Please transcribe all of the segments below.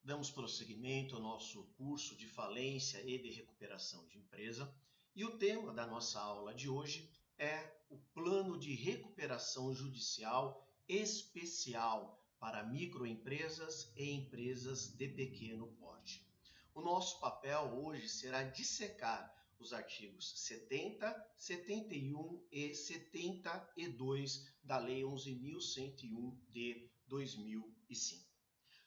damos prosseguimento ao nosso curso de falência e de recuperação de empresa e o tema da nossa aula de hoje é o plano de recuperação judicial especial para microempresas e empresas de pequeno porte. O nosso papel hoje será dissecar os artigos 70, 71 e 72 da Lei 11.101 de 2005.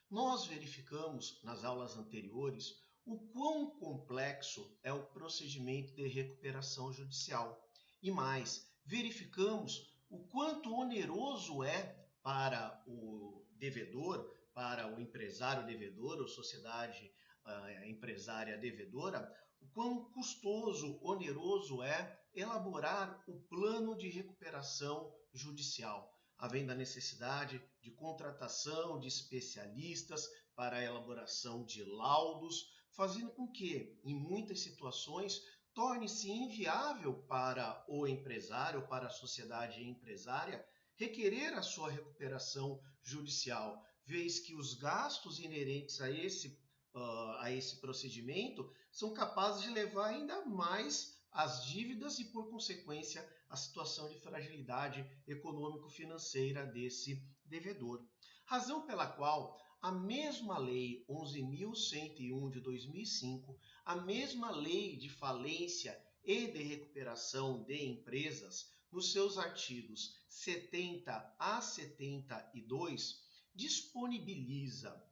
Nós verificamos nas aulas anteriores o quão complexo é o procedimento de recuperação judicial e mais, verificamos o quanto oneroso é para o devedor, para o empresário devedor ou sociedade empresária devedora, o quão custoso, oneroso é elaborar o plano de recuperação judicial, havendo a necessidade de contratação de especialistas para a elaboração de laudos, fazendo com que, em muitas situações, torne-se inviável para o empresário, para a sociedade empresária, requerer a sua recuperação judicial, vez que os gastos inerentes a esse procedimento são capazes de levar ainda mais as dívidas e, por consequência, a situação de fragilidade econômico-financeira desse devedor. Razão pela qual a mesma Lei 11.101 de 2005, a mesma Lei de Falência e de Recuperação de Empresas, nos seus artigos 70 a 72, disponibiliza,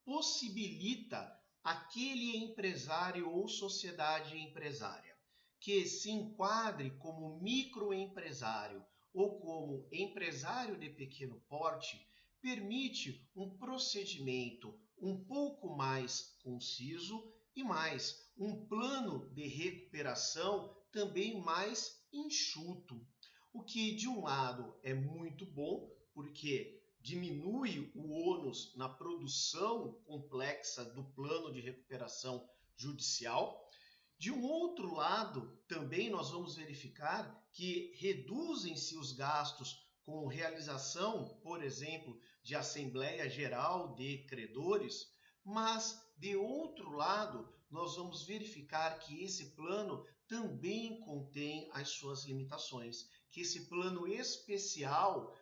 possibilita aquele empresário ou sociedade empresária que se enquadre como microempresário ou como empresário de pequeno porte, permite um procedimento um pouco mais conciso e mais um plano de recuperação também mais enxuto. O que, de um lado, é muito bom, porque diminui o ônus na produção complexa do plano de recuperação judicial. De um outro lado, também nós vamos verificar que reduzem-se os gastos com realização, por exemplo, de Assembleia Geral de Credores, mas, de outro lado, nós vamos verificar que esse plano também contém as suas limitações, que esse plano especial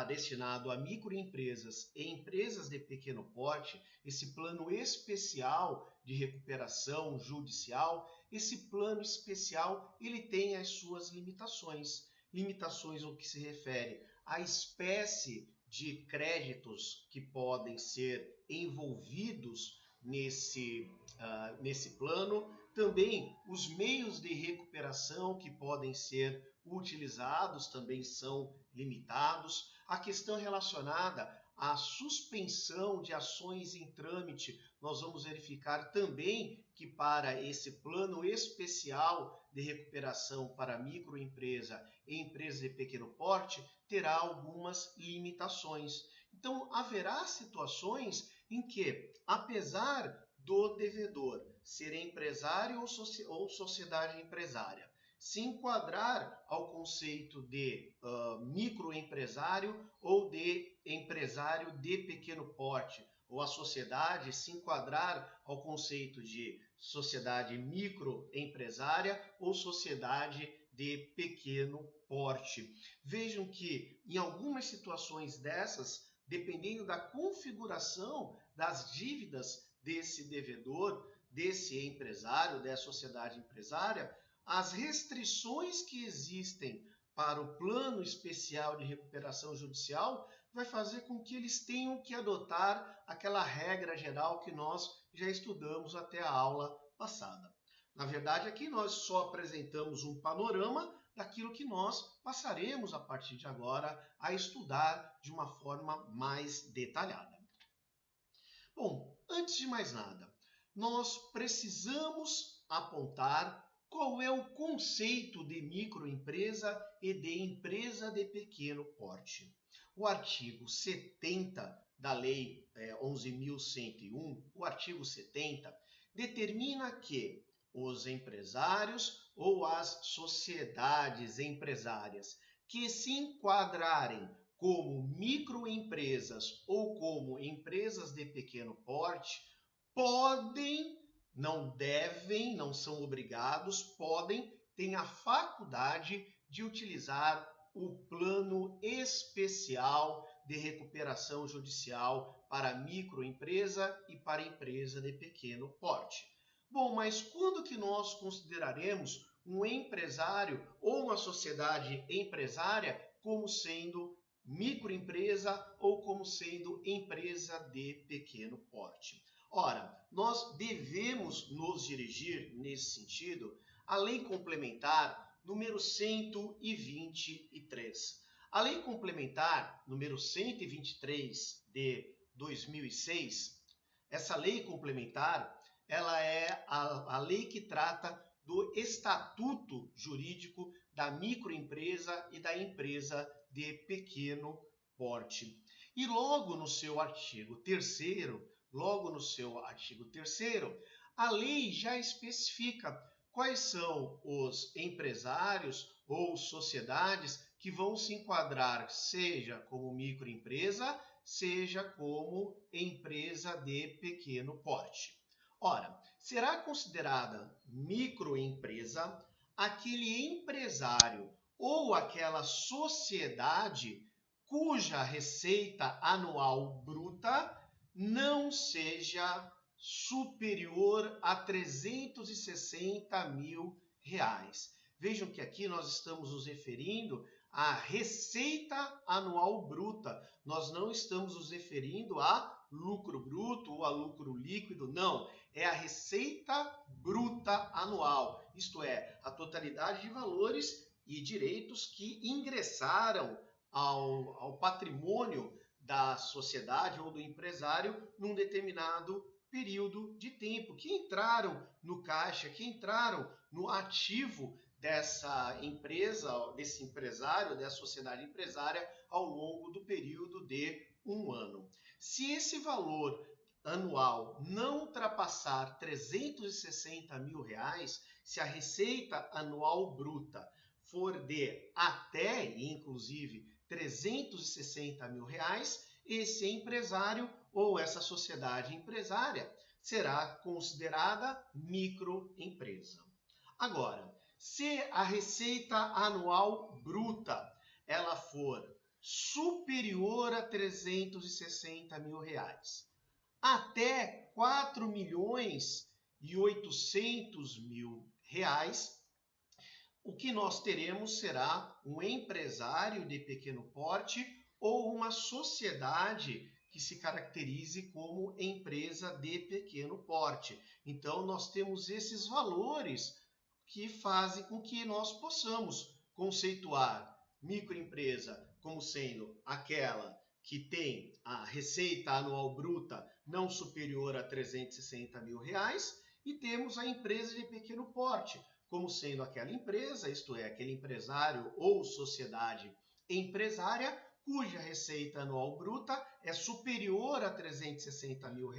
destinado a microempresas e empresas de pequeno porte, esse plano especial de recuperação judicial, esse plano especial ele tem as suas limitações. Limitações no que se refere à espécie de créditos que podem ser envolvidos nesse plano, também os meios de recuperação que podem ser utilizados também são limitados. A questão relacionada à suspensão de ações em trâmite, nós vamos verificar também que para esse plano especial de recuperação para microempresa e empresa de pequeno porte, terá algumas limitações. Então, haverá situações em que, apesar do devedor ser empresário ou sociedade empresária, se enquadrar ao conceito de microempresário ou de empresário de pequeno porte, ou a sociedade se enquadrar ao conceito de sociedade microempresária ou sociedade de pequeno porte. Vejam que em algumas situações dessas, dependendo da configuração das dívidas desse devedor, desse empresário, dessa sociedade empresária, as restrições que existem para o plano especial de recuperação judicial vai fazer com que eles tenham que adotar aquela regra geral que nós já estudamos até a aula passada. Na verdade, aqui nós só apresentamos um panorama daquilo que nós passaremos a partir de agora a estudar de uma forma mais detalhada. Bom, antes de mais nada, nós precisamos apontar qual é o conceito de microempresa e de empresa de pequeno porte. O artigo 70 da Lei 11.101, o artigo 70, determina que os empresários ou as sociedades empresárias que se enquadrarem como microempresas ou como empresas de pequeno porte podem, não devem, não são obrigados, podem, têm a faculdade de utilizar o plano especial de recuperação judicial para microempresa e para empresa de pequeno porte. Bom, mas quando que nós consideraremos um empresário ou uma sociedade empresária como sendo microempresa ou como sendo empresa de pequeno porte? Ora, nós devemos nos dirigir nesse sentido à Lei Complementar número 123. A Lei Complementar número 123 de 2006, essa lei complementar, ela é a lei que trata do estatuto jurídico da microempresa e da empresa de pequeno porte. E logo no seu artigo 3º, a lei já especifica quais são os empresários ou sociedades que vão se enquadrar, seja como microempresa, seja como empresa de pequeno porte. Ora, será considerada microempresa aquele empresário ou aquela sociedade cuja receita anual bruta não seja superior a R$360 mil. Vejam que aqui nós estamos nos referindo à receita anual bruta. Nós não estamos nos referindo a lucro bruto ou a lucro líquido, não. É a receita bruta anual, isto é, a totalidade de valores e direitos que ingressaram ao patrimônio da sociedade ou do empresário num determinado período de tempo, que entraram no caixa, que entraram no ativo dessa empresa, desse empresário, dessa sociedade empresária ao longo do período de um ano. Se esse valor anual não ultrapassar R$360 mil, se a receita anual bruta for de até, inclusive, R$360 mil, esse empresário ou essa sociedade empresária será considerada microempresa. Agora, se a receita anual bruta ela for superior a R$360 mil, até R$4.800.000, o que nós teremos será um empresário de pequeno porte ou uma sociedade que se caracterize como empresa de pequeno porte. Então, nós temos esses valores que fazem com que nós possamos conceituar microempresa como sendo aquela que tem a receita anual bruta não superior a R$360 mil, e temos a empresa de pequeno porte como sendo aquela empresa, isto é, aquele empresário ou sociedade empresária, cuja receita anual bruta é superior a R$360 mil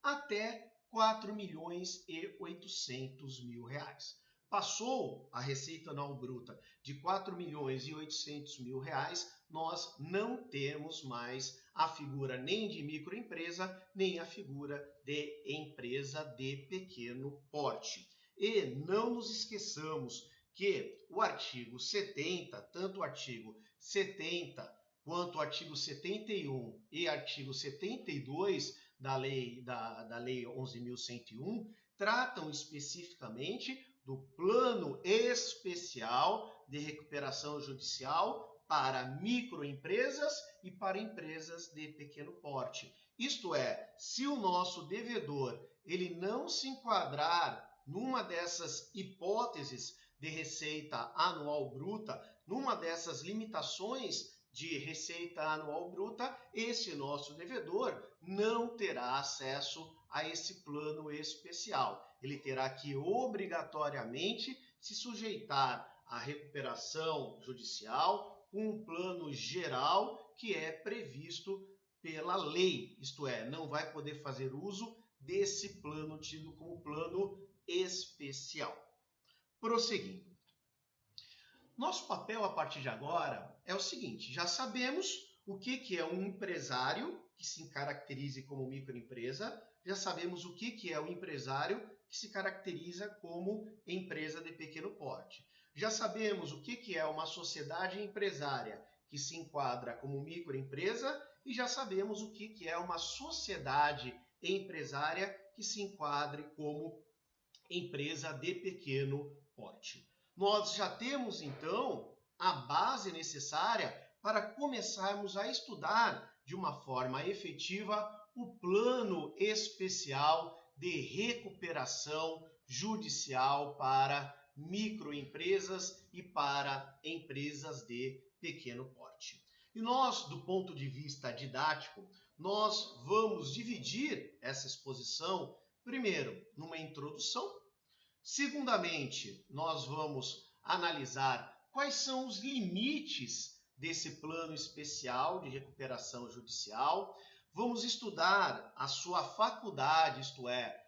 até R$4.800.000. Passou a receita anual bruta de R$4.800.000, nós não temos mais a figura nem de microempresa, nem a figura de empresa de pequeno porte. E não nos esqueçamos que o artigo 70, tanto o artigo 70 quanto o artigo 71 e artigo 72 da Lei 11.101, tratam especificamente do plano especial de recuperação judicial para microempresas e para empresas de pequeno porte. Isto é, se o nosso devedor ele não se enquadrar numa dessas hipóteses de receita anual bruta, numa dessas limitações de receita anual bruta, esse nosso devedor não terá acesso a esse plano especial. Ele terá que obrigatoriamente se sujeitar à recuperação judicial com um plano geral que é previsto pela lei, isto é, não vai poder fazer uso desse plano tido como plano especial. Prosseguindo. Nosso papel a partir de agora é o seguinte: já sabemos o que é um empresário que se caracterize como microempresa, já sabemos o que é o empresário que se caracteriza como empresa de pequeno porte. Já sabemos o que é uma sociedade empresária que se enquadra como microempresa e já sabemos o que é uma sociedade empresária que se enquadre como empresa de pequeno porte. Nós já temos, então, a base necessária para começarmos a estudar de uma forma efetiva o plano especial de recuperação judicial para microempresas e para empresas de pequeno porte. E nós, do ponto de vista didático, nós vamos dividir essa exposição, primeiro, numa introdução. Segundamente, nós vamos analisar quais são os limites desse plano especial de recuperação judicial. Vamos estudar a sua faculdade, isto é,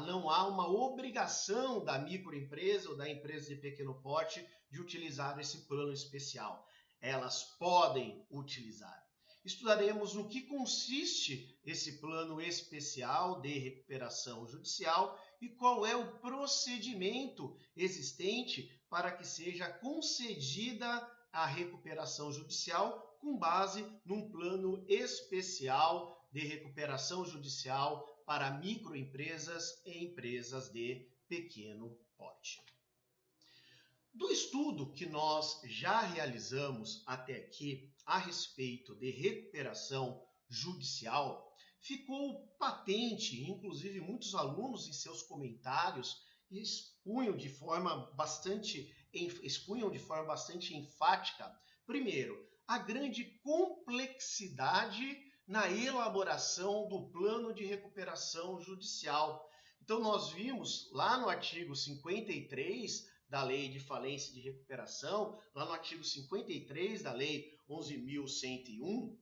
não há uma obrigação da microempresa ou da empresa de pequeno porte de utilizar esse plano especial. Elas podem utilizar. Estudaremos no que consiste esse plano especial de recuperação judicial e qual é o procedimento existente para que seja concedida a recuperação judicial com base num plano especial de recuperação judicial para microempresas e empresas de pequeno porte. Do estudo que nós já realizamos até aqui a respeito de recuperação judicial, ficou patente, inclusive muitos alunos em seus comentários expunham de forma bastante enfática, primeiro, a grande complexidade na elaboração do plano de recuperação judicial. Então nós vimos lá no artigo 53 da Lei de Falência e de Recuperação, lá no artigo 53 da Lei 11.101,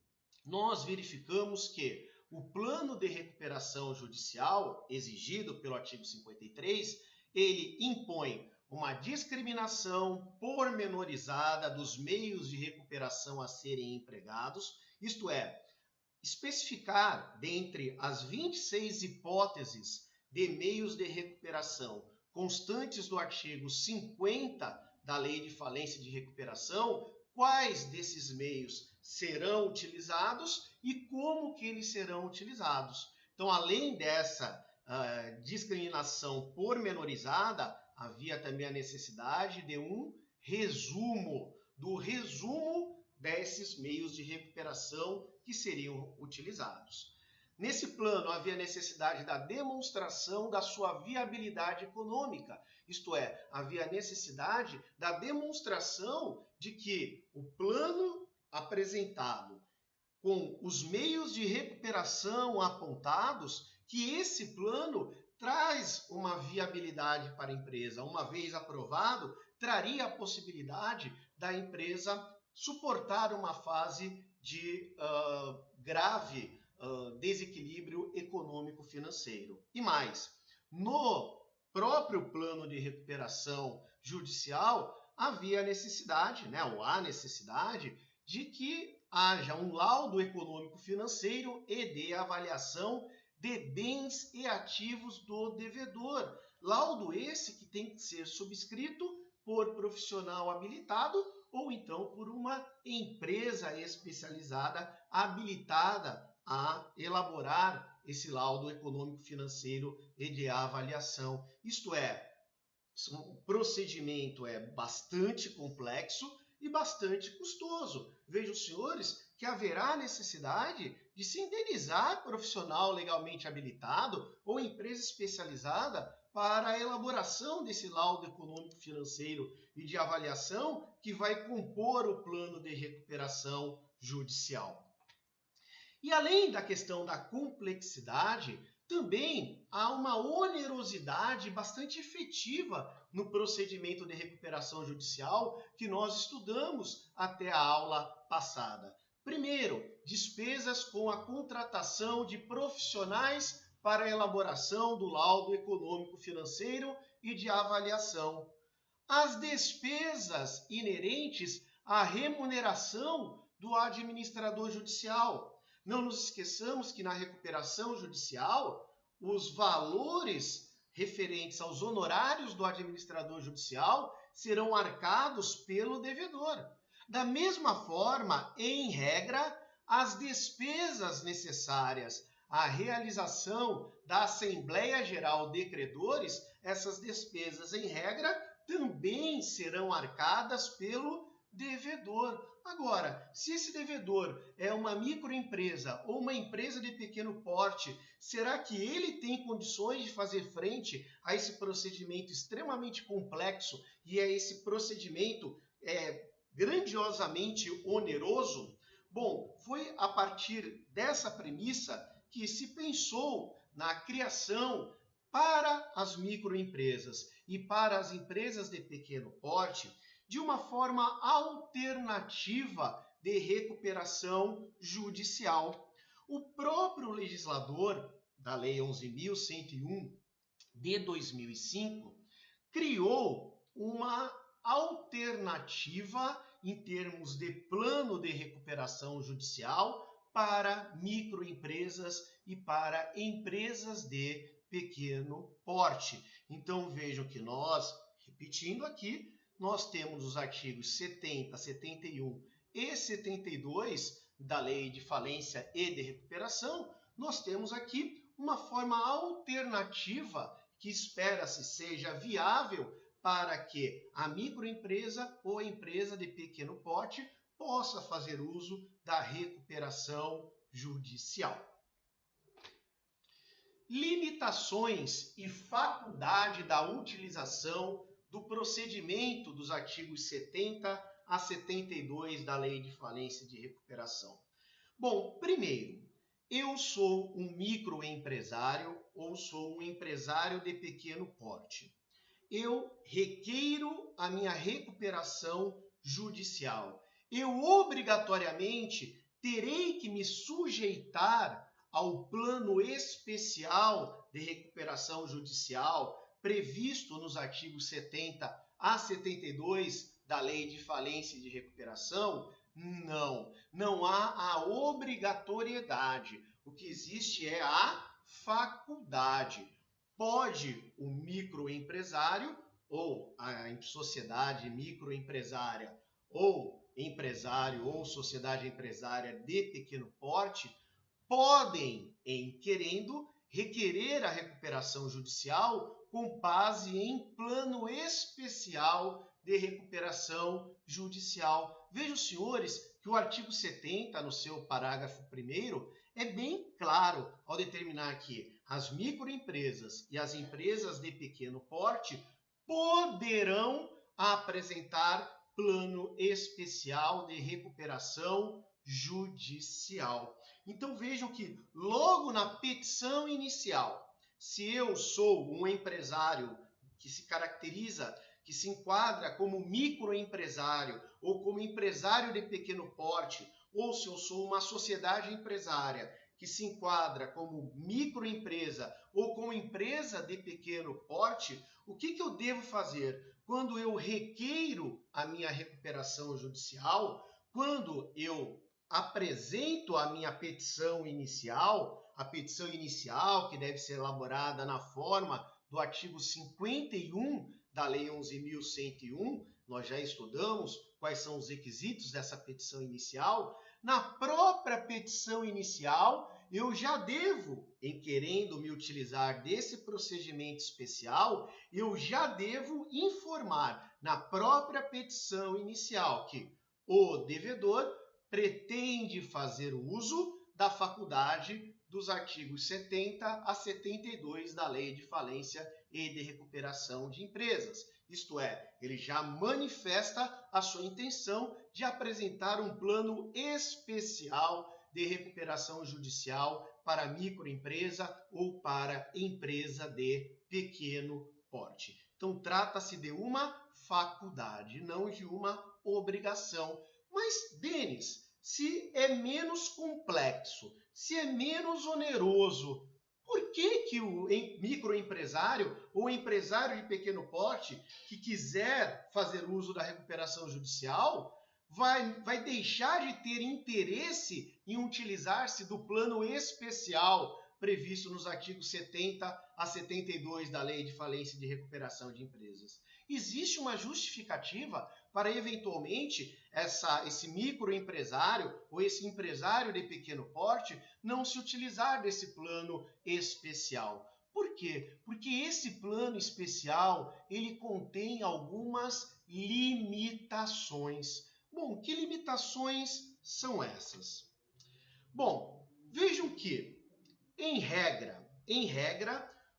nós verificamos que o plano de recuperação judicial exigido pelo artigo 53, ele impõe uma discriminação pormenorizada dos meios de recuperação a serem empregados, isto é, especificar dentre as 26 hipóteses de meios de recuperação constantes do artigo 50 da Lei de Falência e de Recuperação, quais desses meios serão utilizados e como que eles serão utilizados. Então, além dessa discriminação pormenorizada, havia também a necessidade de um resumo desses meios de recuperação que seriam utilizados. Nesse plano, havia necessidade da demonstração da sua viabilidade econômica, isto é, havia necessidade da demonstração de que o plano apresentado com os meios de recuperação apontados, que esse plano traz uma viabilidade para a empresa. Uma vez aprovado, traria a possibilidade da empresa suportar uma fase de grave desequilíbrio econômico-financeiro. E mais, no próprio plano de recuperação judicial, havia necessidade, ou há necessidade, de que haja um laudo econômico-financeiro e de avaliação de bens e ativos do devedor. Laudo esse que tem que ser subscrito por profissional habilitado ou então por uma empresa especializada habilitada a elaborar esse laudo econômico-financeiro e de avaliação. Isto é, o procedimento é bastante complexo e bastante custoso. Vejam, senhores, que haverá necessidade de se indenizar profissional legalmente habilitado ou empresa especializada para a elaboração desse laudo econômico-financeiro e de avaliação que vai compor o plano de recuperação judicial. E além da questão da complexidade, também há uma onerosidade bastante efetiva no procedimento de recuperação judicial que nós estudamos até a aula passada. Primeiro, despesas com a contratação de profissionais para a elaboração do laudo econômico-financeiro e de avaliação. As despesas inerentes à remuneração do administrador judicial. Não nos esqueçamos que na recuperação judicial, os valores referentes aos honorários do administrador judicial serão arcados pelo devedor. Da mesma forma, em regra, as despesas necessárias à realização da Assembleia Geral de Credores, essas despesas, em regra, também serão arcadas pelo devedor. Agora, se esse devedor é uma microempresa ou uma empresa de pequeno porte, será que ele tem condições de fazer frente a esse procedimento extremamente complexo e a esse procedimento grandiosamente oneroso? Bom, foi a partir dessa premissa que se pensou na criação para as microempresas e para as empresas de pequeno porte de uma forma alternativa de recuperação judicial. O próprio legislador da Lei 11.101 de 2005 criou uma alternativa em termos de plano de recuperação judicial para microempresas e para empresas de pequeno porte. Então vejam que nós, repetindo aqui, nós temos os artigos 70, 71 e 72 da Lei de Falência e de Recuperação. Nós temos aqui uma forma alternativa que espera-se seja viável para que a microempresa ou a empresa de pequeno porte possa fazer uso da recuperação judicial. Limitações e faculdade da utilização do procedimento dos artigos 70 a 72 da Lei de Falência e de Recuperação. Bom, primeiro, eu sou um microempresário ou sou um empresário de pequeno porte. Eu requeiro a minha recuperação judicial. Eu obrigatoriamente terei que me sujeitar ao plano especial de recuperação judicial previsto nos artigos 70 a 72 da Lei de Falência e de Recuperação? Não há a obrigatoriedade. O que existe é a faculdade. Pode o microempresário ou a sociedade microempresária ou empresário ou sociedade empresária de pequeno porte podem, em querendo, requerer a recuperação judicial com base em plano especial de recuperação judicial. Vejam, senhores, que o artigo 70, no seu parágrafo 1º, é bem claro ao determinar que as microempresas e as empresas de pequeno porte poderão apresentar plano especial de recuperação judicial. Então vejam que logo na petição inicial, se eu sou um empresário que se caracteriza, que se enquadra como microempresário ou como empresário de pequeno porte, ou se eu sou uma sociedade empresária que se enquadra como microempresa ou como empresa de pequeno porte, o que eu devo fazer? Quando eu requeiro a minha recuperação judicial, quando eu apresento a minha petição inicial, a petição inicial que deve ser elaborada na forma do artigo 51 da Lei 11.101, nós já estudamos quais são os requisitos dessa petição inicial. Na própria petição inicial, eu já devo, em querendo me utilizar desse procedimento especial, eu já devo informar na própria petição inicial que o devedor pretende fazer uso da faculdade dos artigos 70 a 72 da Lei de Falência e de Recuperação de Empresas. Isto é, ele já manifesta a sua intenção de apresentar um plano especial de recuperação judicial para microempresa ou para empresa de pequeno porte. Então, trata-se de uma faculdade, não de uma obrigação. Mas, Denis, se é menos complexo, se é menos oneroso, por que o microempresário ou empresário de pequeno porte que quiser fazer uso da recuperação judicial vai deixar de ter interesse em utilizar-se do plano especial previsto nos artigos 70 a 72 da Lei de Falência e de Recuperação de Empresas. Existe uma justificativa para, eventualmente, esse microempresário ou esse empresário de pequeno porte não se utilizar desse plano especial. Por quê? Porque esse plano especial, ele contém algumas limitações. Bom, que limitações são essas? Bom, vejam que, em regra,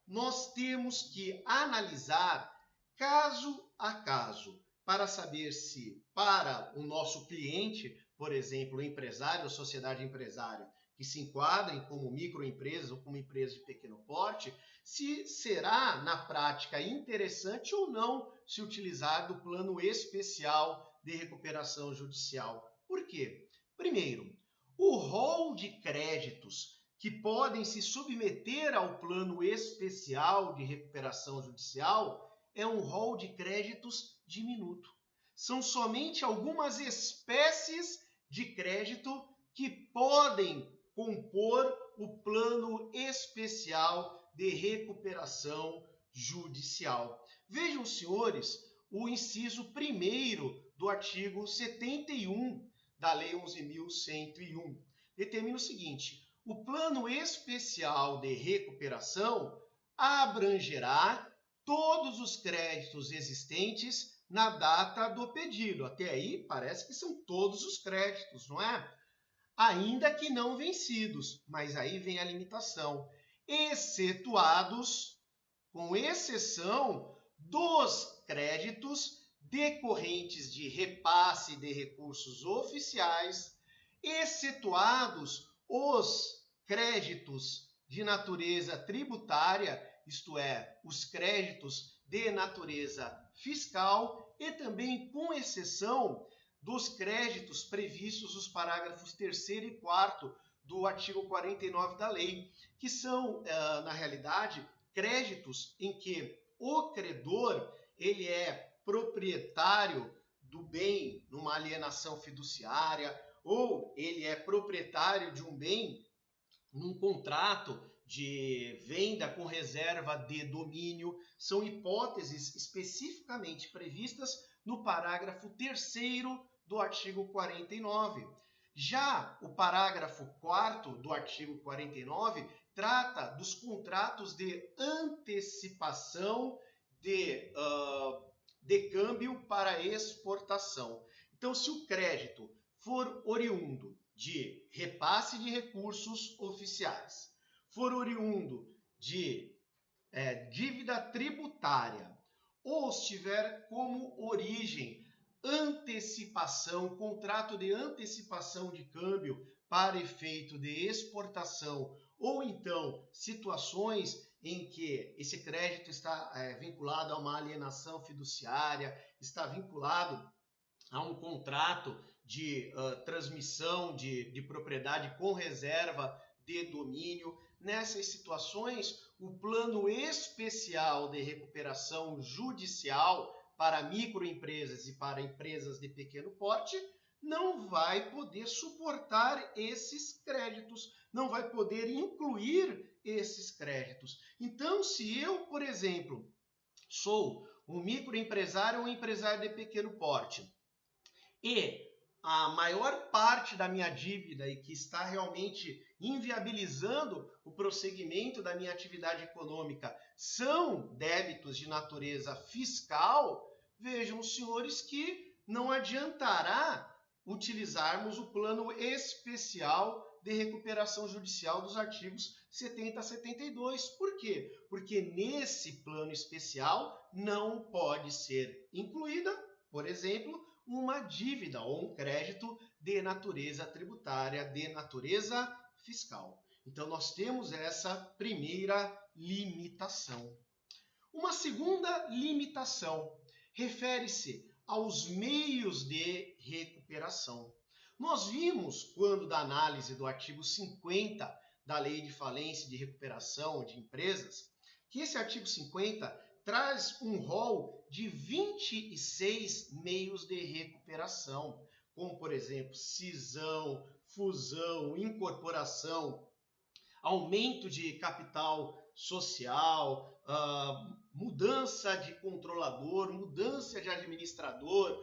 nós temos que analisar caso a caso para saber se, para o nosso cliente, por exemplo, o empresário ou sociedade empresária, que se enquadrem como microempresas ou como empresas de pequeno porte, se será, na prática, interessante ou não se utilizar do plano especial de recuperação judicial. Por quê? Primeiro, o rol de créditos que podem se submeter ao plano especial de recuperação judicial é um rol de créditos diminuto. São somente algumas espécies de crédito que podem compor o plano especial de recuperação judicial. Vejam, senhores, o inciso 1º do artigo 71 da Lei 11.101. Determina o seguinte: o plano especial de recuperação abrangerá todos os créditos existentes na data do pedido. Até aí parece que são todos os créditos, não é? Ainda que não vencidos, mas aí vem a limitação. Excetuados, com exceção dos créditos decorrentes de repasse de recursos oficiais, excetuados os créditos de natureza tributária, isto é, os créditos de natureza fiscal, e também com exceção dos créditos previstos nos parágrafos 3º e 4º do artigo 49 da lei, que são, na realidade, créditos em que o credor ele é proprietário do bem numa alienação fiduciária, ou ele é proprietário de um bem num contrato de venda com reserva de domínio. São hipóteses especificamente previstas no parágrafo 3º do artigo 49. Já o parágrafo 4º do artigo 49 trata dos contratos de antecipação de câmbio para exportação. Então, se o crédito for oriundo de repasse de recursos oficiais, for oriundo de dívida tributária, ou se tiver como origem antecipação, contrato de antecipação de câmbio para efeito de exportação, ou então situações em que esse crédito está vinculado a uma alienação fiduciária, está vinculado a um contrato de transmissão de propriedade com reserva de domínio. Nessas situações, o plano especial de recuperação judicial para microempresas e para empresas de pequeno porte não vai poder suportar esses créditos, não vai poder incluir esses créditos. Então, se eu, por exemplo, sou um microempresário ou um empresário de pequeno porte e a maior parte da minha dívida e que está realmente inviabilizando o prosseguimento da minha atividade econômica são débitos de natureza fiscal, vejam, senhores, que não adiantará utilizarmos o plano especial de recuperação judicial dos artigos 70 a 72. Por quê? Porque nesse plano especial não pode ser incluída, por exemplo, uma dívida ou um crédito de natureza tributária, de natureza fiscal. Então, nós temos essa primeira limitação. Uma segunda limitação refere-se aos meios de recuperação. Nós vimos, quando da análise do artigo 50 da Lei de Falência e de Recuperação de Empresas, que esse artigo 50 traz um rol de 26 meios de recuperação. como, por exemplo, cisão, fusão, incorporação, aumento de capital social, mudança de controlador, mudança de administrador,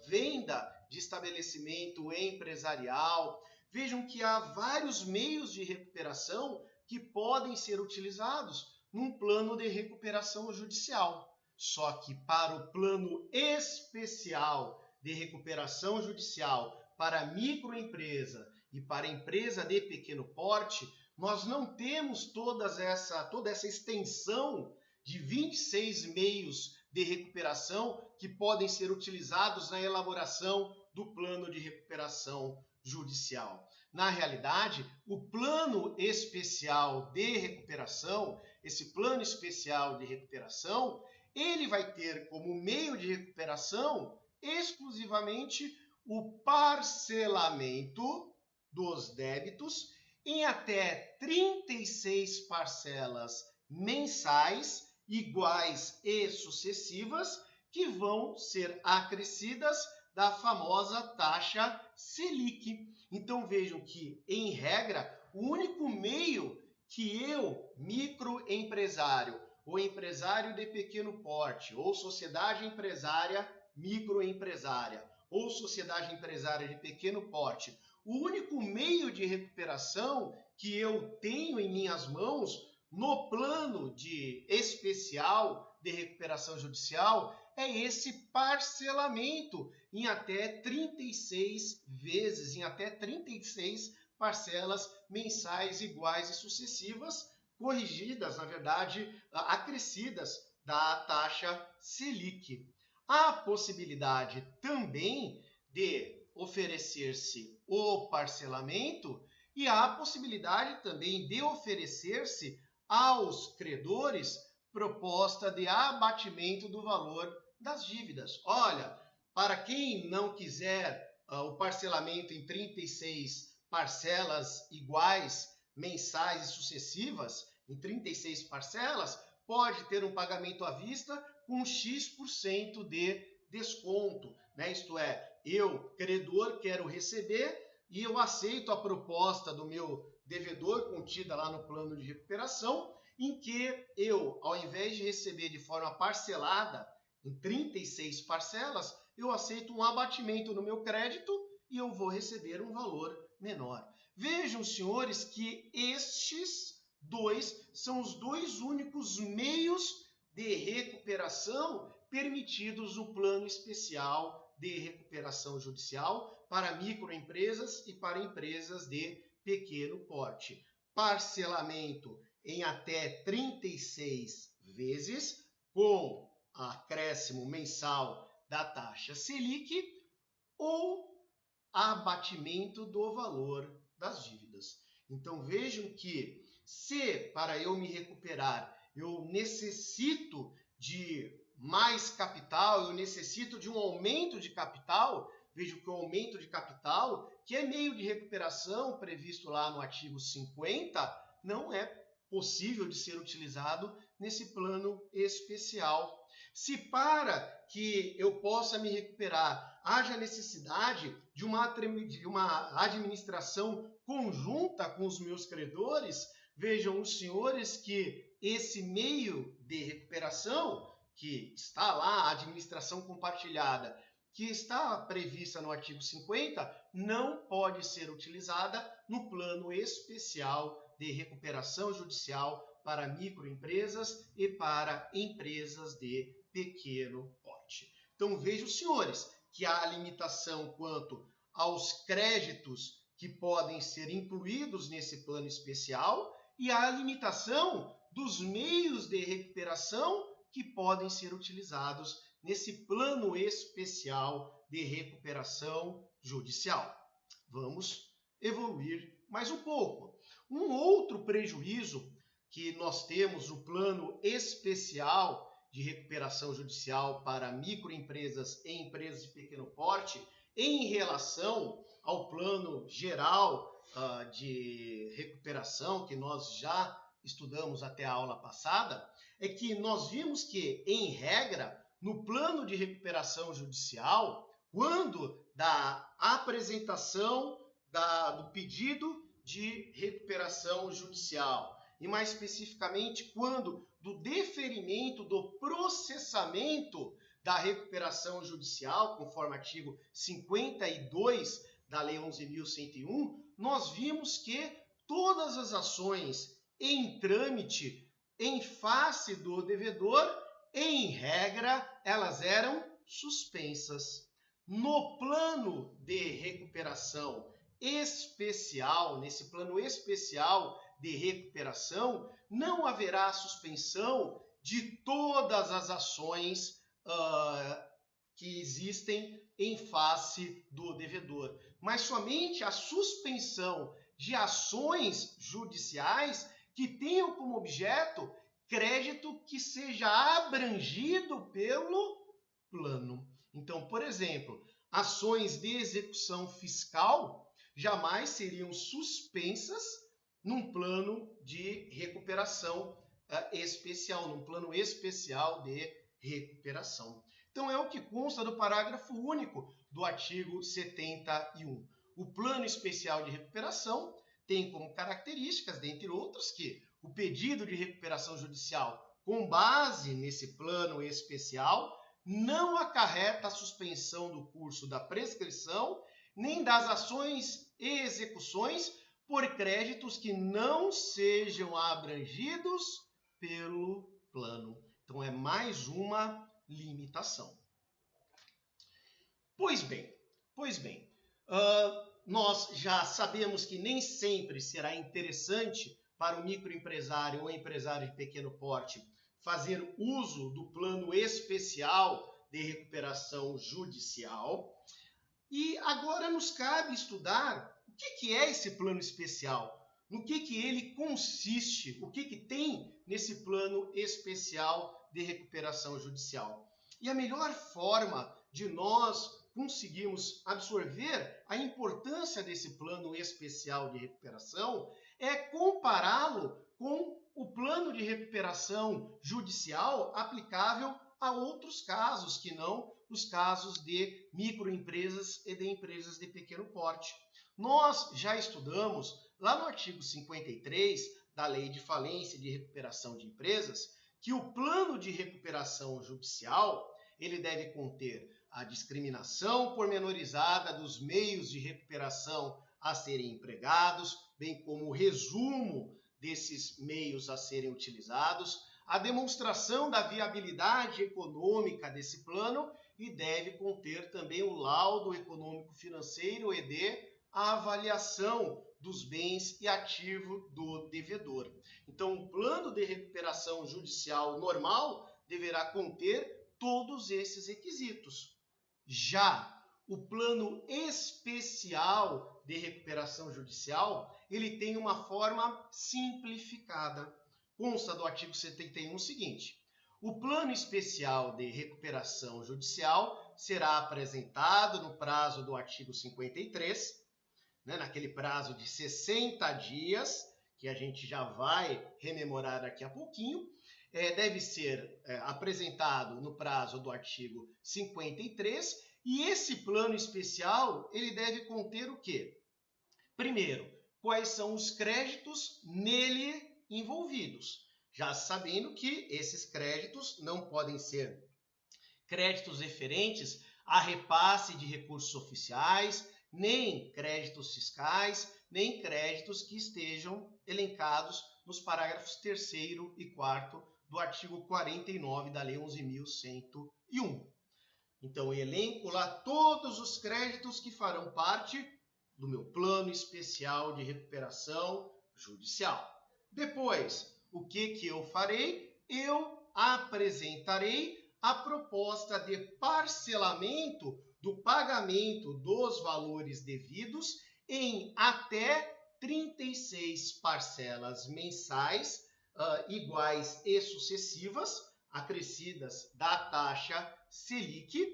venda de estabelecimento empresarial. Vejam que há vários meios de recuperação que podem ser utilizados num plano de recuperação judicial. Só que para o plano especial de recuperação judicial para microempresa e para empresa de pequeno porte, nós não temos toda essa extensão de 26 meios de recuperação que podem ser utilizados na elaboração do plano de recuperação judicial. Na realidade, o plano especial de recuperação, esse plano especial de recuperação, ele vai ter como meio de recuperação exclusivamente o parcelamento dos débitos em até 36 parcelas mensais, iguais e sucessivas, que vão ser acrescidas da famosa taxa Selic. Então vejam que, em regra, o único meio que eu, microempresário, ou empresário de pequeno porte, ou sociedade empresária microempresária, ou sociedade empresária de pequeno porte, o único meio de recuperação que eu tenho em minhas mãos no plano de especial de recuperação judicial é esse parcelamento em até 36 vezes, em até 36 parcelas mensais iguais e sucessivas, corrigidas, na verdade, acrescidas da taxa Selic. Há a possibilidade também de oferecer-se o parcelamento e há a possibilidade também de oferecer-se aos credores proposta de abatimento do valor das dívidas. Olha, para quem não quiser o parcelamento em 36 parcelas iguais, mensais e sucessivas, em 36 parcelas, pode ter um pagamento à vista com X% de desconto, né? Isto é, eu, credor, quero receber e eu aceito a proposta do meu devedor contida lá no plano de recuperação, em que eu, ao invés de receber de forma parcelada em 36 parcelas, eu aceito um abatimento no meu crédito e eu vou receber um valor menor. Vejam, senhores, que estes dois são os dois únicos meios de recuperação permitidos no plano especial de recuperação judicial para microempresas e para empresas de pequeno porte. Parcelamento em até 36 vezes, com acréscimo mensal da taxa Selic, ou abatimento do valor das dívidas. Então vejam que, se para eu me recuperar eu necessito de mais capital, eu necessito de um aumento de capital, vejo que o aumento de capital, que é meio de recuperação previsto lá no artigo 50, não é possível de ser utilizado nesse plano especial. Se para que eu possa me recuperar haja necessidade de uma administração conjunta com os meus credores, vejam os senhores que esse meio de recuperação, que está lá, a administração compartilhada, que está prevista no artigo 50, não pode ser utilizada no plano especial de recuperação judicial para microempresas e para empresas de pequeno porte. Então vejam, senhores, que há limitação quanto aos créditos que podem ser incluídos nesse plano especial e há a limitação dos meios de recuperação que podem ser utilizados nesse plano especial de recuperação judicial. Vamos evoluir mais um pouco. Um outro prejuízo que nós temos no plano especial de recuperação judicial para microempresas e empresas de pequeno porte, em relação ao plano geral de recuperação que nós já estudamos até a aula passada, é que nós vimos que, em regra, no plano de recuperação judicial, quando da apresentação do pedido de recuperação judicial. E mais especificamente, quando do deferimento do processamento da recuperação judicial, conforme artigo 52 da Lei 11.101, nós vimos que todas as ações em trâmite em face do devedor, em regra, elas eram suspensas. No plano de recuperação especial, nesse plano especial de recuperação, não haverá suspensão de todas as ações que existem em face do devedor, mas somente a suspensão de ações judiciais que tenham como objeto crédito que seja abrangido pelo plano. Então, por exemplo, ações de execução fiscal jamais seriam suspensas num plano de recuperação especial, num plano especial de recuperação. Então, é o que consta do parágrafo único do artigo 71. O plano especial de recuperação tem como características, dentre outras, que o pedido de recuperação judicial com base nesse plano especial não acarreta a suspensão do curso da prescrição nem das ações e execuções por créditos que não sejam abrangidos pelo plano. Então, é mais uma limitação. Pois bem, nós já sabemos que nem sempre será interessante para o microempresário ou empresário de pequeno porte fazer uso do plano especial de recuperação judicial. E agora nos cabe estudar o que é esse plano especial, no que ele consiste, o que tem nesse plano especial de recuperação judicial. E a melhor forma de nós conseguirmos absorver a importância desse plano especial de recuperação é compará-lo com o plano de recuperação judicial aplicável a outros casos, que não os casos de microempresas e de empresas de pequeno porte. Nós já estudamos, lá no artigo 53 da Lei de Falência e de Recuperação de Empresas, que o plano de recuperação judicial ele deve conter a discriminação pormenorizada dos meios de recuperação a serem empregados, bem como o resumo desses meios a serem utilizados, a demonstração da viabilidade econômica desse plano e deve conter também o laudo econômico-financeiro e de avaliação dos bens e ativos do devedor. Então, o plano de recuperação judicial normal deverá conter todos esses requisitos. Já o plano especial de recuperação judicial, ele tem uma forma simplificada. Consta do artigo 71 o seguinte: o plano especial de recuperação judicial será apresentado no prazo do artigo 53, naquele prazo de 60 dias, que a gente já vai rememorar daqui a pouquinho, deve ser apresentado no prazo do artigo 53, e esse plano especial ele deve conter o quê? Primeiro, quais são os créditos nele envolvidos, já sabendo que esses créditos não podem ser créditos referentes a repasse de recursos oficiais, nem créditos fiscais, nem créditos que estejam elencados nos parágrafos 3º e 4º do artigo 49 da Lei 11.101. Então, eu elenco lá todos os créditos que farão parte do meu plano especial de recuperação judicial. Depois, o que eu farei? Eu apresentarei a proposta de parcelamento do pagamento dos valores devidos em até 36 parcelas mensais iguais e sucessivas, acrescidas da taxa Selic,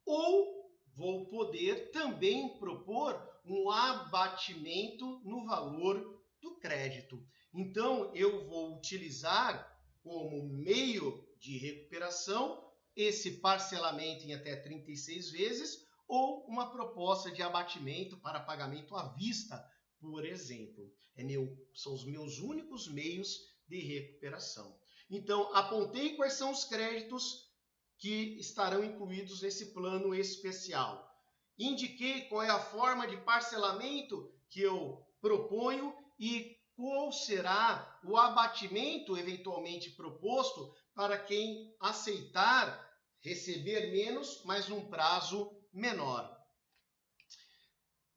ou vou poder também propor um abatimento no valor do crédito. Então, eu vou utilizar como meio de recuperação esse parcelamento em até 36 vezes ou uma proposta de abatimento para pagamento à vista, por exemplo. São os meus únicos meios de recuperação. Então, apontei quais são os créditos que estarão incluídos nesse plano especial. Indiquei qual é a forma de parcelamento que eu proponho e qual será o abatimento eventualmente proposto para quem aceitar receber menos, mas num prazo menor.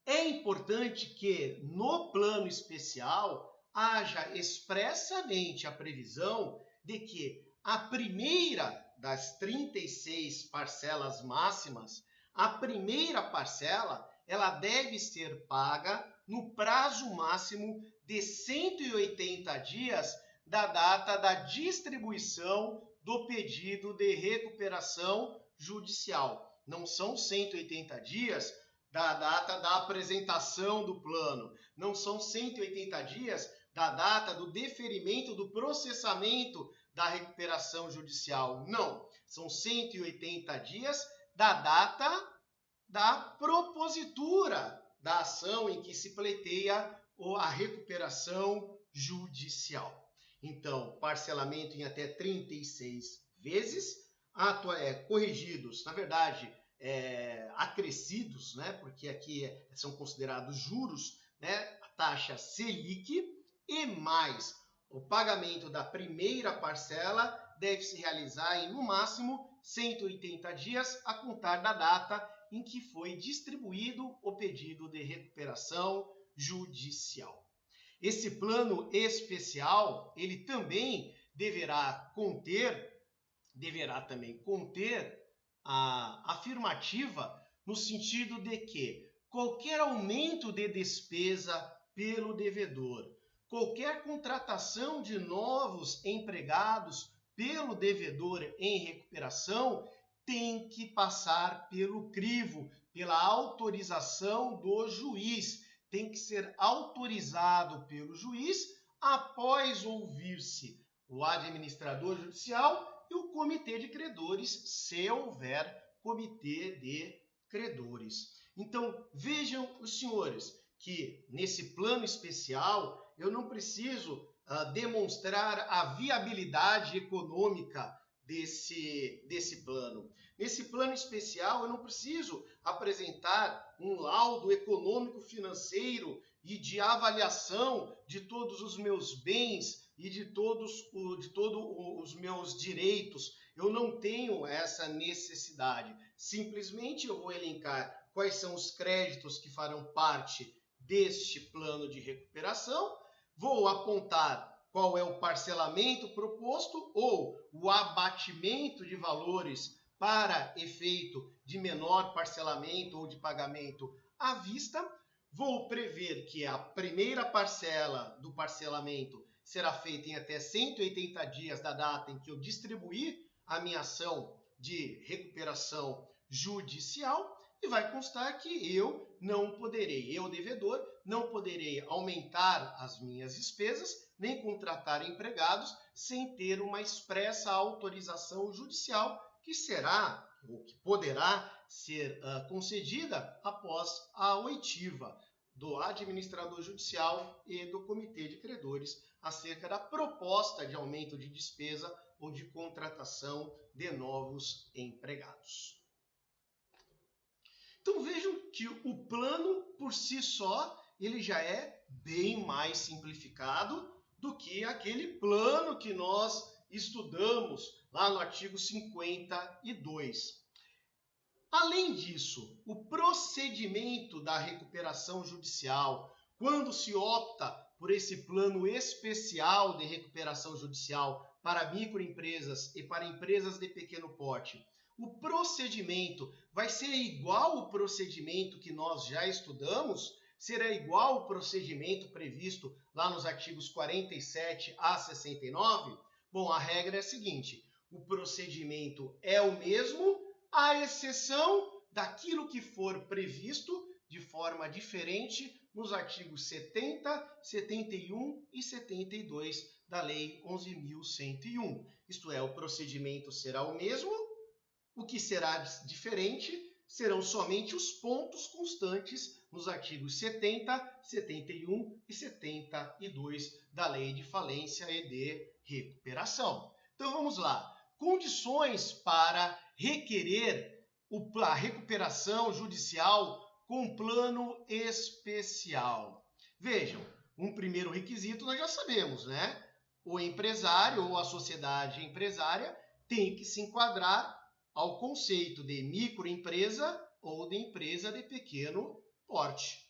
É importante que no plano especial haja expressamente a previsão de que a primeira das 36 parcelas máximas, a primeira parcela, ela deve ser paga no prazo máximo de 180 dias da data da distribuição do pedido de recuperação judicial. Não são 180 dias da data da apresentação do plano, não são 180 dias da data do deferimento do processamento da recuperação judicial. Não, são 180 dias da data da propositura da ação em que se pleiteia a recuperação judicial. Então, parcelamento em até 36 vezes, corrigidos, na verdade, acrescidos, né? Porque aqui são considerados juros, né? A taxa Selic e mais o pagamento da primeira parcela deve se realizar em, no máximo, 180 dias a contar da data em que foi distribuído o pedido de recuperação judicial. Esse plano especial, ele também deverá também conter a afirmativa no sentido de que qualquer aumento de despesa pelo devedor, qualquer contratação de novos empregados pelo devedor em recuperação tem que passar pelo crivo, pela autorização do juiz. Tem que ser autorizado pelo juiz após ouvir-se o administrador judicial e o comitê de credores, se houver comitê de credores. Então, vejam os senhores que nesse plano especial eu não preciso demonstrar a viabilidade econômica desse plano. Nesse plano especial, eu não preciso apresentar um laudo econômico-financeiro e de avaliação de todos os meus bens e de todos os meus direitos. Eu não tenho essa necessidade. Simplesmente eu vou elencar quais são os créditos que farão parte deste plano de recuperação, vou apontar qual é o parcelamento proposto ou o abatimento de valores para efeito de menor parcelamento ou de pagamento à vista. Vou prever que a primeira parcela do parcelamento será feita em até 180 dias da data em que eu distribuir a minha ação de recuperação judicial e vai constar que eu devedor, não poderei aumentar as minhas despesas nem contratar empregados sem ter uma expressa autorização judicial que será ou que poderá ser concedida após a oitiva do administrador judicial e do comitê de credores acerca da proposta de aumento de despesa ou de contratação de novos empregados. Então vejam que o plano por si só ele já é bem mais simplificado do que aquele plano que nós estudamos lá no artigo 52. Além disso, o procedimento da recuperação judicial, quando se opta por esse plano especial de recuperação judicial para microempresas e para empresas de pequeno porte, o procedimento vai ser igual ao procedimento que nós já estudamos? Será igual ao procedimento previsto lá nos artigos 47 a 69? Bom, a regra é a seguinte: o procedimento é o mesmo, à exceção daquilo que for previsto de forma diferente nos artigos 70, 71 e 72 da Lei 11.101. Isto é, o procedimento será o mesmo, o que será diferente serão somente os pontos constantes nos artigos 70, 71 e 72 da Lei de Falência e de Recuperação. Então vamos lá. Condições para requerer a recuperação judicial com plano especial. Vejam, um primeiro requisito nós já sabemos, né? O empresário ou a sociedade empresária tem que se enquadrar ao conceito de microempresa ou de empresa de pequeno porte.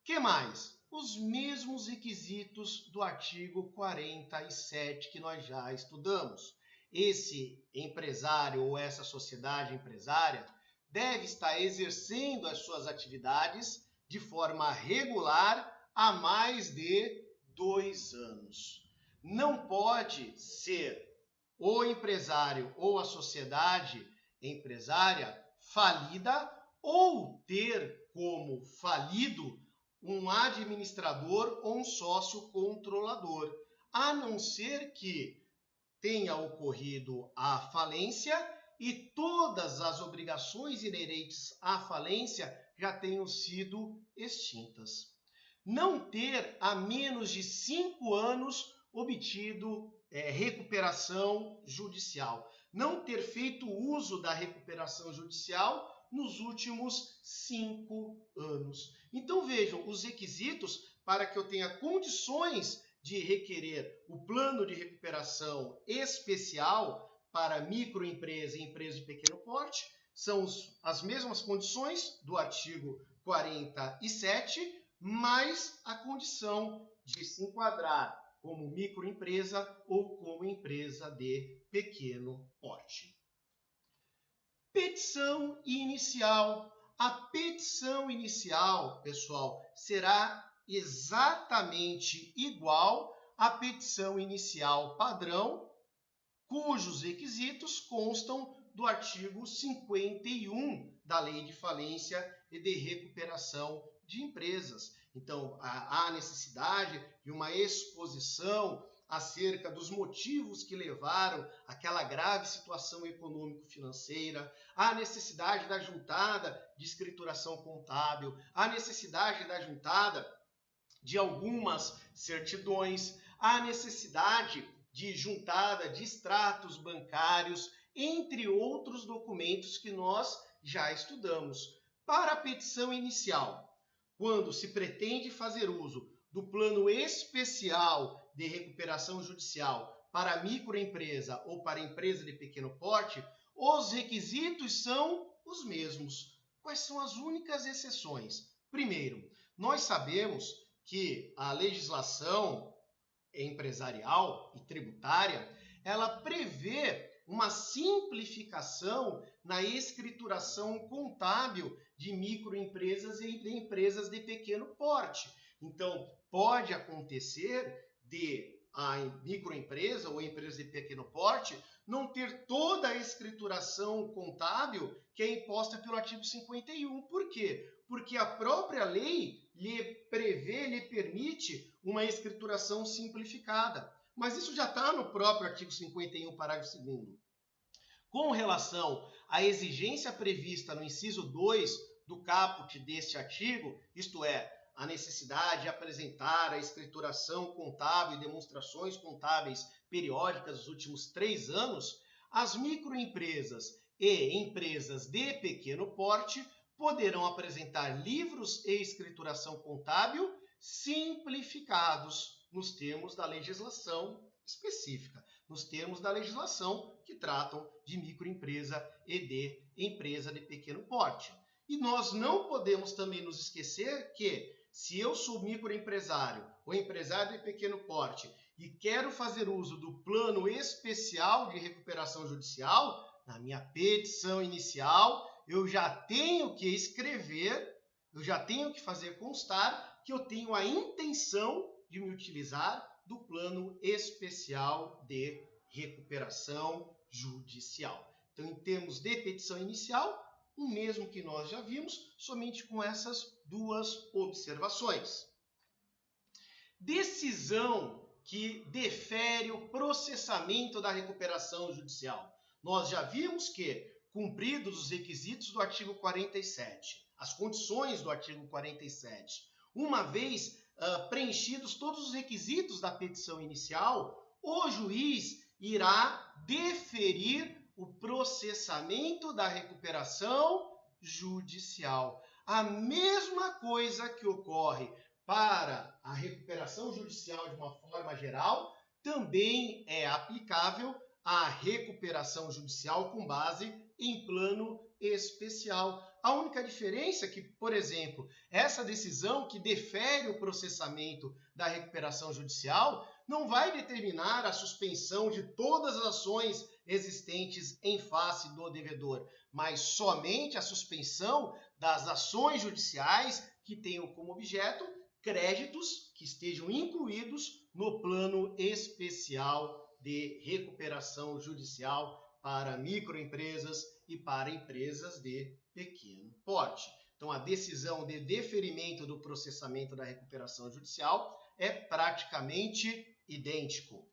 Que mais? Os mesmos requisitos do artigo 47 que nós já estudamos. Esse empresário ou essa sociedade empresária deve estar exercendo as suas atividades de forma regular há mais de 2 anos. Não pode ser o empresário ou a sociedade empresária falida ou ter como falido um administrador ou um sócio controlador, a não ser que tenha ocorrido a falência e todas as obrigações inerentes à falência já tenham sido extintas. Não ter há menos de 5 anos obtido recuperação judicial. Não ter feito uso da recuperação judicial nos últimos 5 anos. Então vejam, os requisitos para que eu tenha condições de requerer o plano de recuperação especial para microempresa e empresa de pequeno porte são as mesmas condições do artigo 47, mais a condição de se enquadrar como microempresa ou como empresa de pequeno porte. Petição inicial. A petição inicial, pessoal, será exatamente igual à petição inicial padrão, cujos requisitos constam do artigo 51 da Lei de Falência e de Recuperação de Empresas. Então, há necessidade de uma exposição acerca dos motivos que levaram àquela grave situação econômico-financeira, há necessidade da juntada de escrituração contábil, há necessidade da juntada de algumas certidões, há necessidade de juntada de extratos bancários, entre outros documentos que nós já estudamos. Para a petição inicial, quando se pretende fazer uso do plano especial de recuperação judicial para microempresa ou para empresa de pequeno porte, os requisitos são os mesmos. Quais são as únicas exceções? Primeiro, nós sabemos que a legislação empresarial e tributária, ela prevê uma simplificação na escrituração contábil de microempresas e de empresas de pequeno porte. Então, pode acontecer de a microempresa ou empresa de pequeno porte não ter toda a escrituração contábil que é imposta pelo artigo 51. Por quê? Porque a própria lei lhe prevê, lhe permite uma escrituração simplificada. Mas isso já está no próprio artigo 51, parágrafo 2º. Com relação à exigência prevista no inciso 2 do caput deste artigo, isto é, a necessidade de apresentar a escrituração contábil e demonstrações contábeis periódicas dos últimos 3 anos, as microempresas e empresas de pequeno porte poderão apresentar livros e escrituração contábil simplificados nos termos da legislação específica, nos termos da legislação que tratam de microempresa e de empresa de pequeno porte. E nós não podemos também nos esquecer que, se eu sou microempresário ou empresário de pequeno porte e quero fazer uso do plano especial de recuperação judicial, na minha petição inicial, eu já tenho que escrever, eu já tenho que fazer constar que eu tenho a intenção de me utilizar do plano especial de recuperação judicial. Então, em termos de petição inicial, o mesmo que nós já vimos, somente com essas 2 observações. Decisão que defere o processamento da recuperação judicial. Nós já vimos que, cumpridos os requisitos do artigo 47, as condições do artigo 47, uma vez preenchidos todos os requisitos da petição inicial, o juiz irá deferir o processamento da recuperação judicial. A mesma coisa que ocorre para a recuperação judicial de uma forma geral, também é aplicável à recuperação judicial com base em plano especial. A única diferença é que, por exemplo, essa decisão que defere o processamento da recuperação judicial não vai determinar a suspensão de todas as ações existentes em face do devedor, mas somente a suspensão das ações judiciais que tenham como objeto créditos que estejam incluídos no plano especial de recuperação judicial para microempresas e para empresas de pequeno porte. Então, a decisão de deferimento do processamento da recuperação judicial é praticamente idêntico.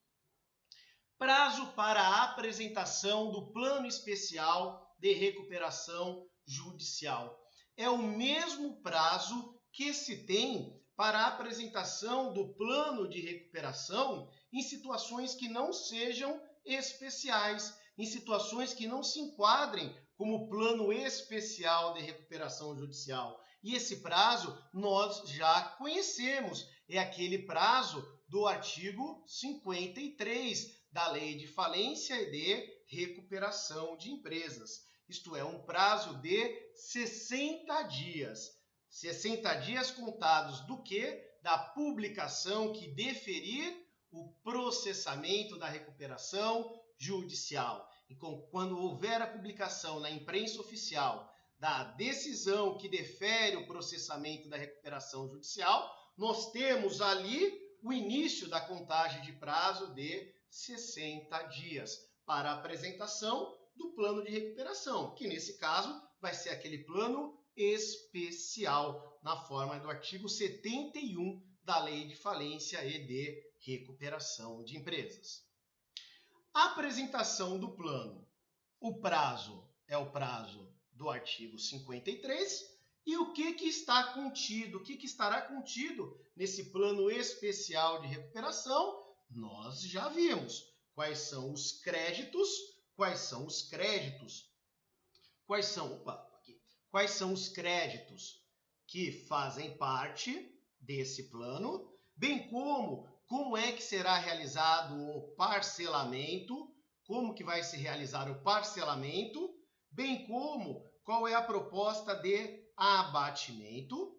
Prazo para a apresentação do plano especial de recuperação judicial. É o mesmo prazo que se tem para a apresentação do plano de recuperação em situações que não sejam especiais, em situações que não se enquadrem como plano especial de recuperação judicial. E esse prazo nós já conhecemos, é aquele prazo do artigo 53 da Lei de Falência e de Recuperação de Empresas. Isto é, um prazo de 60 dias. 60 dias contados do quê? Da publicação que deferir o processamento da recuperação judicial. E quando houver a publicação na imprensa oficial da decisão que defere o processamento da recuperação judicial, nós temos ali o início da contagem de prazo de 60 dias para a apresentação do plano de recuperação, que nesse caso vai ser aquele plano especial na forma do artigo 71 da Lei de Falência e de Recuperação de Empresas. A apresentação do plano. O prazo é o prazo do artigo 53 e o que está contido, o que estará contido nesse plano especial de recuperação, nós já vimos. Quais são os créditos, quais são os créditos que fazem parte desse plano, bem como é que será realizado o parcelamento, como que vai se realizar o parcelamento, bem como qual é a proposta de abatimento.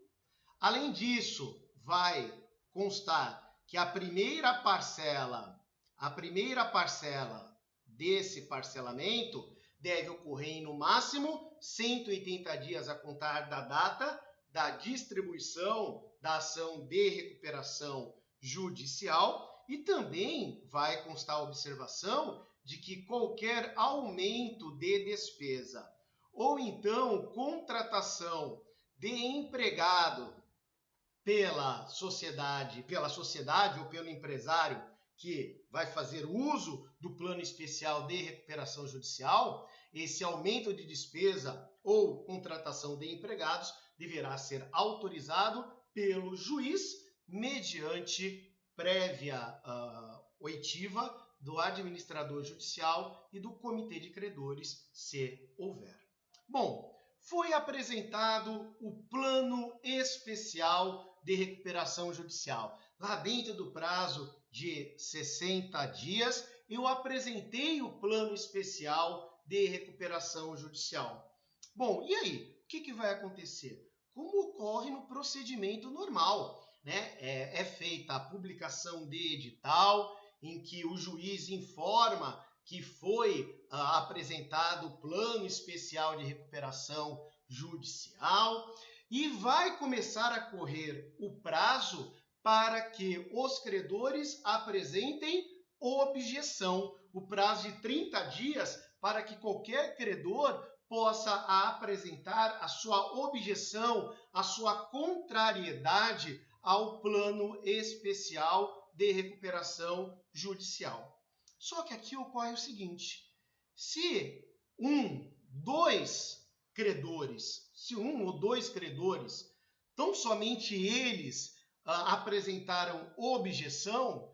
Além disso, vai constar que a primeira parcela desse parcelamento deve ocorrer em, no máximo, 180 dias a contar da data da distribuição da ação de recuperação judicial, e também vai constar a observação de que qualquer aumento de despesa ou então contratação de empregado pela sociedade ou pelo empresário que vai fazer uso do plano especial de recuperação judicial, esse aumento de despesa ou contratação de empregados deverá ser autorizado pelo juiz mediante prévia oitiva do administrador judicial e do comitê de credores, se houver. Bom, foi apresentado o plano especial de recuperação judicial. Lá dentro do prazo de 60 dias, eu apresentei o plano especial de recuperação judicial. Bom, e aí? O que vai acontecer? Como ocorre no procedimento normal, né? É feita a publicação de edital, em que o juiz informa que foi apresentado o plano especial de recuperação judicial e vai começar a correr o prazo para que os credores apresentem objeção. O prazo de 30 dias para que qualquer credor possa apresentar a sua objeção, a sua contrariedade ao plano especial de recuperação judicial. Só que aqui ocorre o seguinte: se um dois credores, se um ou dois credores, tão somente eles apresentaram objeção,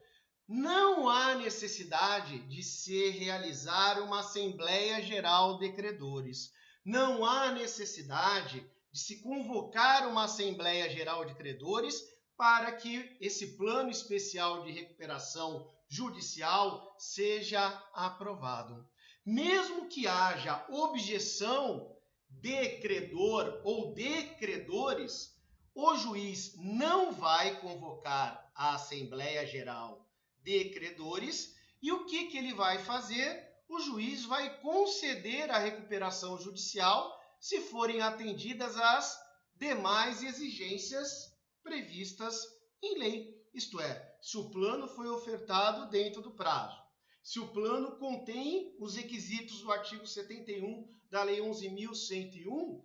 não há necessidade de se realizar uma Assembleia Geral de Credores. Não há necessidade de se convocar uma Assembleia Geral de Credores para que esse plano especial de recuperação judicial seja aprovado. Mesmo que haja objeção de credor ou de credores, o juiz não vai convocar a Assembleia Geral de Credores e o que ele vai fazer? O juiz vai conceder a recuperação judicial se forem atendidas as demais exigências previstas em lei. Isto é, se o plano foi ofertado dentro do prazo, se o plano contém os requisitos do artigo 71 da Lei 11.101,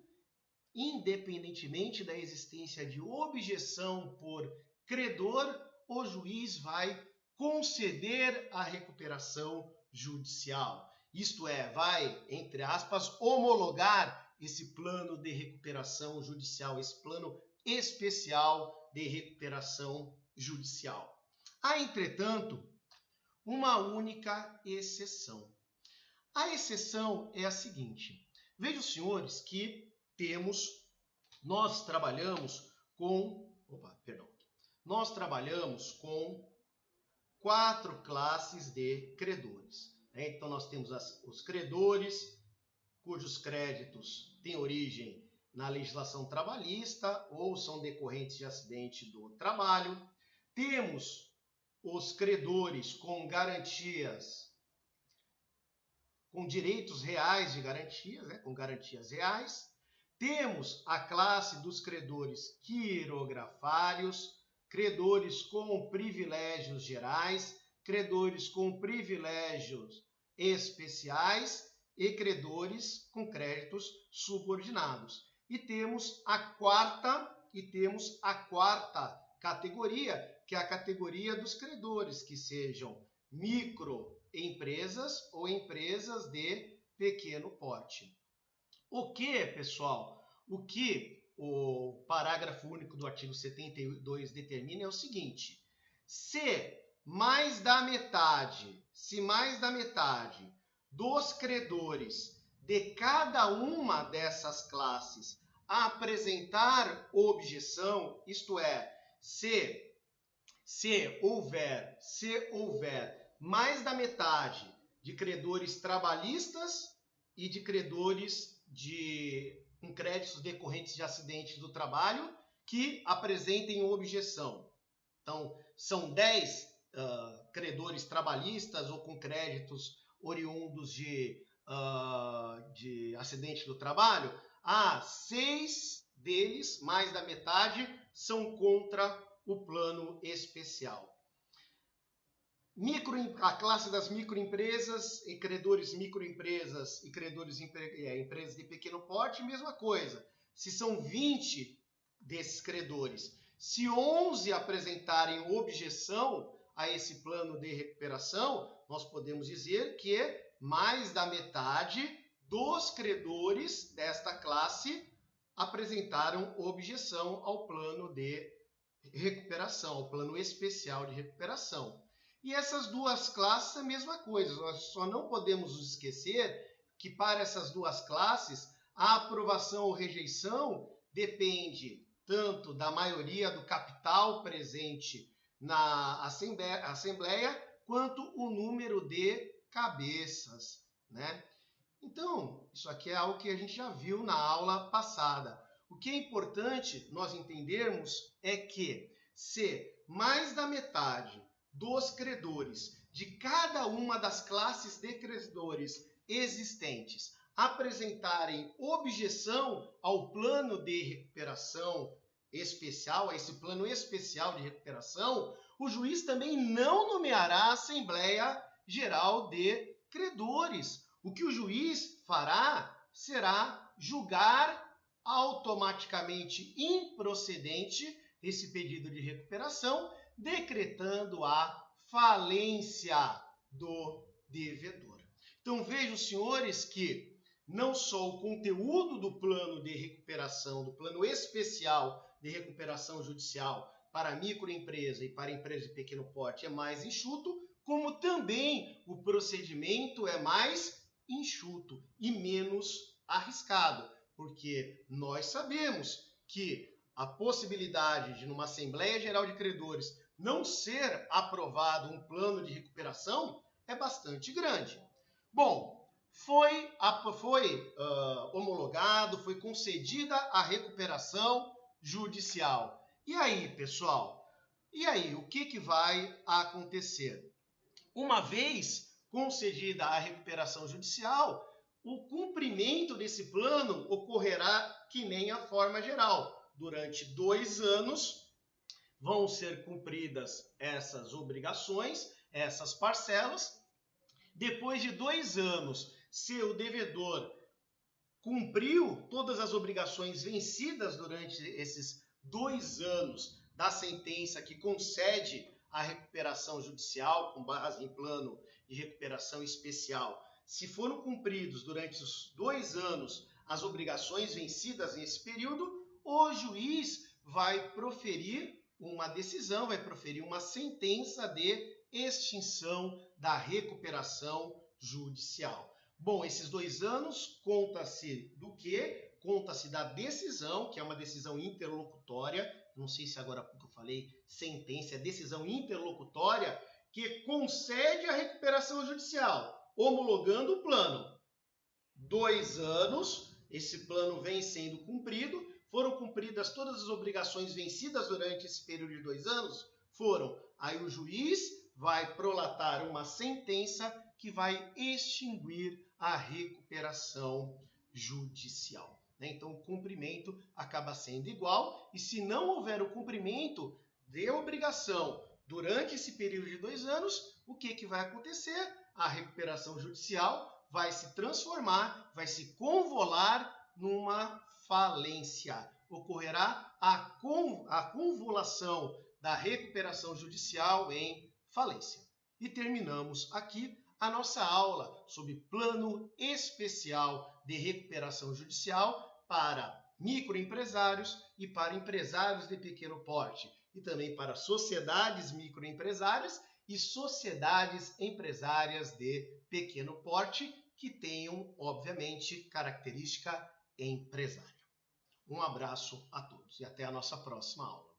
independentemente da existência de objeção por credor, o juiz vai conceder a recuperação judicial. Isto é, vai, entre aspas, homologar esse plano de recuperação judicial, esse plano especial de recuperação judicial. Há, entretanto, uma única exceção. A exceção é a seguinte. Vejam, senhores, que nós trabalhamos com 4 classes de credores. Então, nós temos os credores, cujos créditos têm origem na legislação trabalhista ou são decorrentes de acidente do trabalho. Temos os credores com garantias, com direitos reais de garantias, com garantias reais. Temos a classe dos credores quirografários, credores com privilégios gerais, credores com privilégios especiais e credores com créditos subordinados. E temos a quarta categoria, que é a categoria dos credores, que sejam microempresas ou empresas de pequeno porte. O que, pessoal? O que o parágrafo único do artigo 72 determina é o seguinte: se mais da metade dos credores de cada uma dessas classes apresentar objeção, isto é, se houver mais da metade de credores trabalhistas e de credores com créditos decorrentes de acidentes do trabalho que apresentem objeção. Então, são 10 credores trabalhistas ou com créditos oriundos de acidente do trabalho, 6 deles, mais da metade, são contra o plano especial. A classe das microempresas e credores microempresas e credores empresas de pequeno porte, mesma coisa. Se são 20 desses credores, se 11 apresentarem objeção a esse plano de recuperação, nós podemos dizer que mais da metade dos credores desta classe apresentaram objeção ao plano de recuperação, ao plano especial de recuperação. E essas duas classes é a mesma coisa. Nós só não podemos nos esquecer que para essas duas classes a aprovação ou rejeição depende tanto da maioria do capital presente na Assembleia quanto o número de cabeças, né? Então, isso aqui é algo que a gente já viu na aula passada. O que é importante nós entendermos é que se mais da metade dos credores de cada uma das classes de credores existentes apresentarem objeção ao plano de recuperação especial, a esse plano especial de recuperação, o juiz também não nomeará a Assembleia Geral de Credores. O que o juiz fará será julgar automaticamente improcedente esse pedido de recuperação, decretando a falência do devedor. Então vejam, senhores, que não só o conteúdo do plano de recuperação, do plano especial de recuperação judicial para microempresa e para empresa de pequeno porte é mais enxuto, como também o procedimento é mais enxuto e menos arriscado, porque nós sabemos que a possibilidade de, numa Assembleia Geral de Credores, não ser aprovado um plano de recuperação é bastante grande. Bom, foi homologado, foi concedida a recuperação judicial. E aí, pessoal? E aí, o que vai acontecer? Uma vez concedida a recuperação judicial, o cumprimento desse plano ocorrerá que nem a forma geral. Durante 2 anos vão ser cumpridas essas obrigações, essas parcelas. Depois de 2 anos, se o devedor cumpriu todas as obrigações vencidas durante esses 2 anos da sentença que concede a recuperação judicial com base em plano de recuperação especial, se foram cumpridos durante os 2 anos as obrigações vencidas nesse período, o juiz vai proferir uma decisão, vai proferir uma sentença de extinção da recuperação judicial. Bom, esses 2 anos conta-se do quê? Conta-se da decisão, que é uma decisão interlocutória, não sei se agora há pouco eu falei sentença, é decisão interlocutória, que concede a recuperação judicial, homologando o plano. 2 anos, esse plano vem sendo cumprido, foram cumpridas todas as obrigações vencidas durante esse período de 2 anos? Foram. Aí o juiz vai prolatar uma sentença que vai extinguir a recuperação judicial. Então, o cumprimento acaba sendo igual, e se não houver o cumprimento de obrigação durante esse período de 2 anos, o que vai acontecer? A recuperação judicial vai se transformar, vai se convolar numa falência. Ocorrerá a convolução da recuperação judicial em falência. E terminamos aqui a nossa aula sobre plano especial de recuperação judicial para microempresários e para empresários de pequeno porte, e também para sociedades microempresárias e sociedades empresárias de pequeno porte que tenham, obviamente, característica empresária. Um abraço a todos e até a nossa próxima aula.